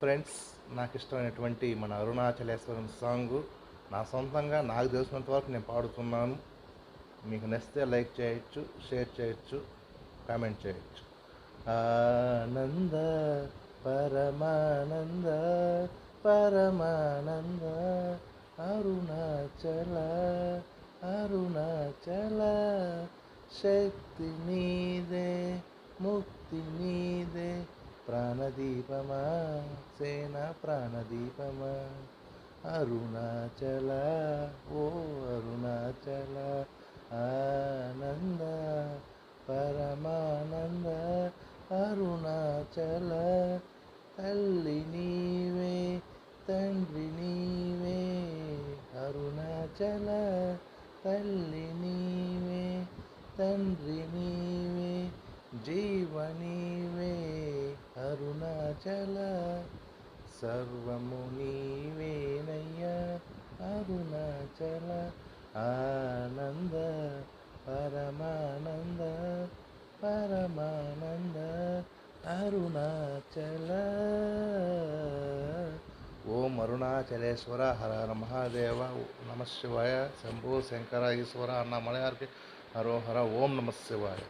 Friends, నాకు ఇష్టమైనటువంటి మన అరుణాచలేశ్వరం సాంగు నా సొంతంగా నాకు తెలిసినంత వరకు నేను పాడుతున్నాను. మీకు నచ్చితే లైక్ చేయొచ్చు, షేర్ చేయొచ్చు, కామెంట్ చేయొచ్చు. ఆనంద పరమానంద పరమానంద అరుణాచల అరుణాచల శక్తి నీదే, ముక్తి నీదే, ప్రాణదీపమా సేన ప్రాణదీపమా అరుణాచల, ఓ అరుణాచల. ఆనంద పరమానంద అరుణాచల, తల్లి నీవే, తండ్రి నీవే, అరుణాచల, తల్లి నీవే, తండ్రి నీవే, జీవ నీవే, అరుణాచల, సర్వము నీవేనయ్యా అరుణాచల. ఆనంద పరమానంద పరమానంద అరుణాచల. ఓం అరుణాచలేశ్వర హర హర మహాదేవ నమ శివాయ. శంభో శంకర ఈశ్వర అన్న మలయార్కి హరో హర. ఓం నమ శివాయ.